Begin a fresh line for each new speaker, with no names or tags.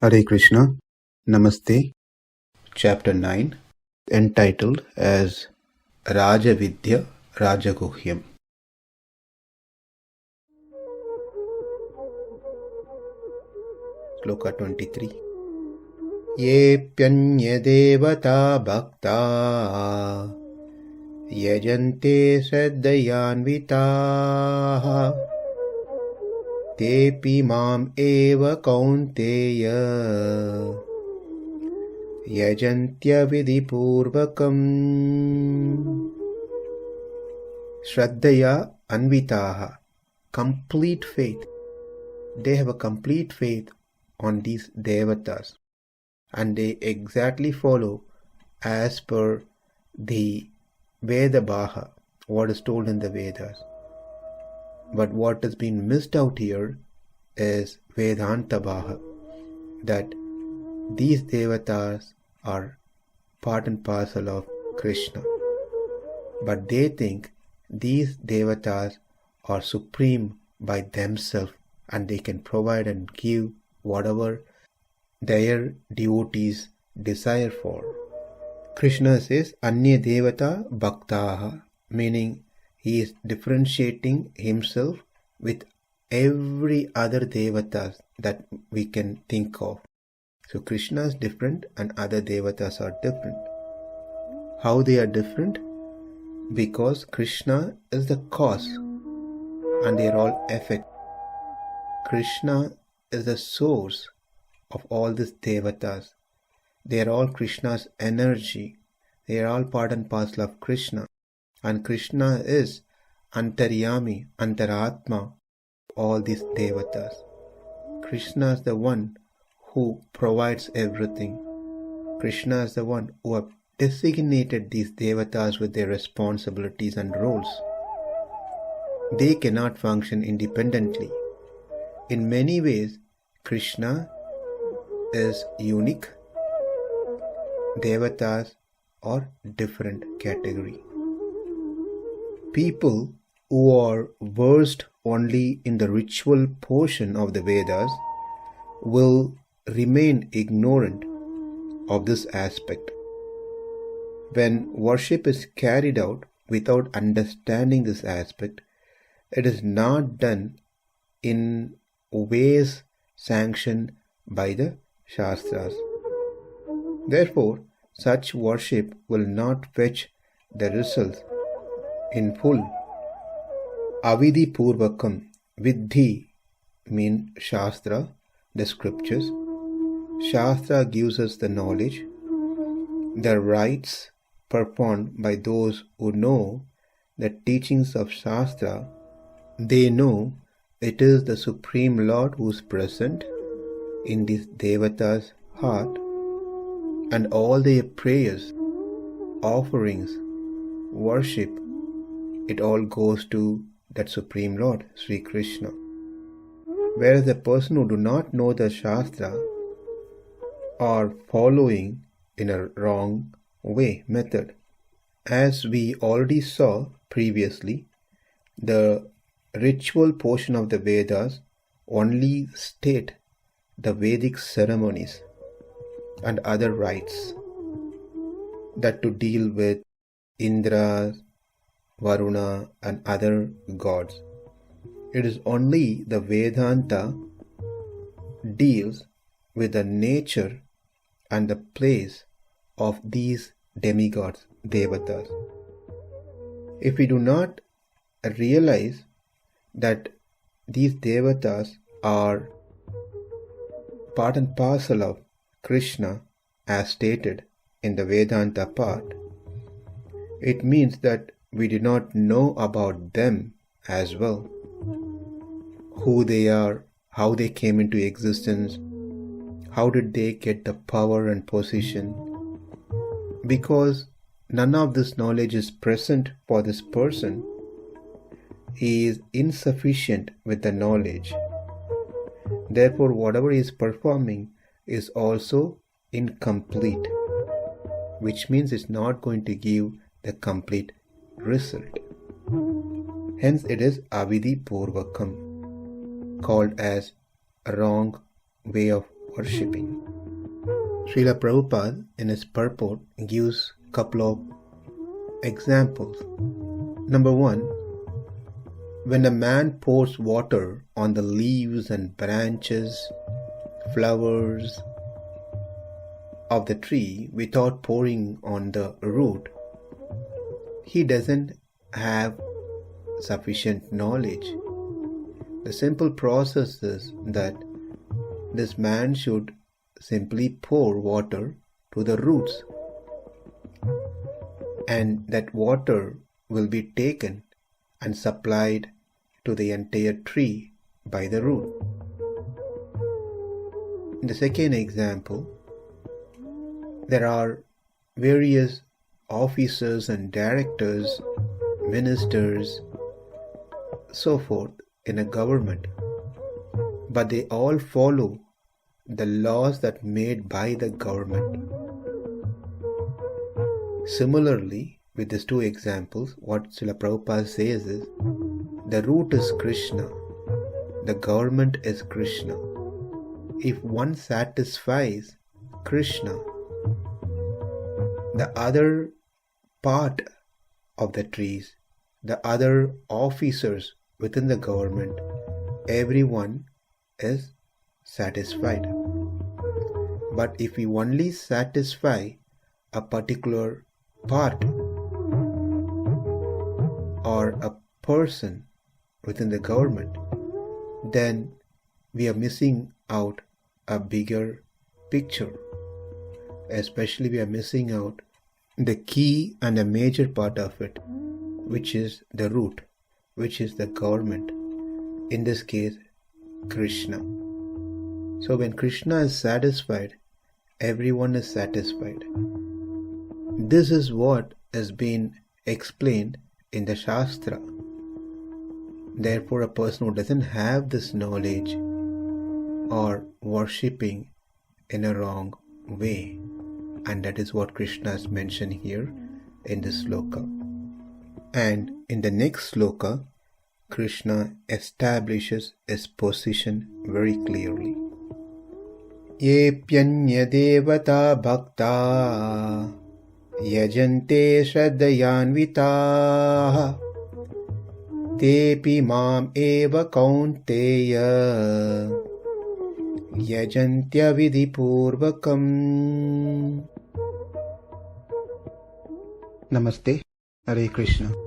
Hare Krishna, Namaste, Chapter 9, entitled as Rajavidya Rajaguhyam. Sloka 23. anya-devatā-bhaktā yajante śraddhayānvitāḥ tepi mam eva kaunteya yajanty avidhi-pūrvakam. śraddhayānvitāḥ, complete faith. They have a complete faith on these devatas, and they exactly follow as per the Veda-bhaha, what is told in the Vedas. But what has been missed out here is Vedanta-bhaha, that these devatas are part and parcel of Krishna. But they think these devatas are supreme by themselves, and they can provide and give whatever their devotees desire for. Krishna says anya-devatā-bhaktā, meaning he is differentiating himself with every other devatas that we can think of. So Krishna is different and other devatas are different. How they are different? Because Krishna is the cause and they are all effect. Krishna is the source of all these devatas. They are all Krishna's energy. They are all part and parcel of Krishna. And Krishna is antaryami, antaratma, all these devatas. Krishna is the one who provides everything. Krishna is the one who have designated these devatas with their responsibilities and roles. They cannot function independently. In many ways, Krishna is unique. Devatas are different category. People who are versed only in the ritual portion of the Vedas will remain ignorant of this aspect. When worship is carried out without understanding this aspect, it is not done in ways sanctioned by the Shastras. Therefore, such worship will not fetch the results in full. Avidhi-pūrvakam, vidhi means Shastra, the scriptures. Shastra gives us the knowledge, the rites performed by those who know the teachings of Shastra. They know it is the Supreme Lord who is present in this Devata's heart, and all their prayers, offerings, worship, it all goes to that Supreme Lord, Sri Krishna. Whereas the person who do not know the Shastra are following in a wrong way, method. As we already saw previously, the ritual portion of the Vedas only state the Vedic ceremonies and other rites that to deal with Indra, Varuna and other gods. It is only the Vedanta deals with the nature and the place of these demigods, devatas. If we do not realize that these devatas are part and parcel of Krishna as stated in the Vedanta part, it means that we do not know about them as well. Who they are, how they came into existence, how did they get the power and position. Because none of this knowledge is present for this person, he is insufficient with the knowledge. Therefore, whatever he is performing is also incomplete, which means it's not going to give the complete result. Hence it is avidhi-pūrvakam, called as a wrong way of worshipping. Srila Prabhupada in his purport gives a couple of examples. Number 1, when a man pours water on the leaves and branches, flowers of the tree without pouring on the root, he doesn't have sufficient knowledge. The simple process is that this man should simply pour water to the roots, and that water will be taken and supplied to the entire tree by the root. In the second example, there are various officers and directors, ministers, so forth in a government, but they all follow the laws that made by the government. Similarly, with these two examples, what Srila Prabhupada says is, the root is Krishna, the government is Krishna. If one satisfies Krishna, the other part of the trees, the other officers within the government, everyone is satisfied. But if we only satisfy a particular part or a person within the government, then we are missing out a bigger picture. Especially we are missing out the key and a major part of it, which is the root, which is the government, in this case Krishna. So when Krishna is satisfied, everyone is satisfied. This is what has been explained in the Shastra. Therefore, a person who doesn't have this knowledge are worshipping in a wrong way. And that is what Krishna has mentioned here in this sloka. And in the next sloka, Krishna establishes his position very clearly. anya-devatā-bhaktā yajante śraddhayānvitāḥ tepi mam eva kaunteya yajanty avidhi-pūrvakam. Namaste. Hare Krishna.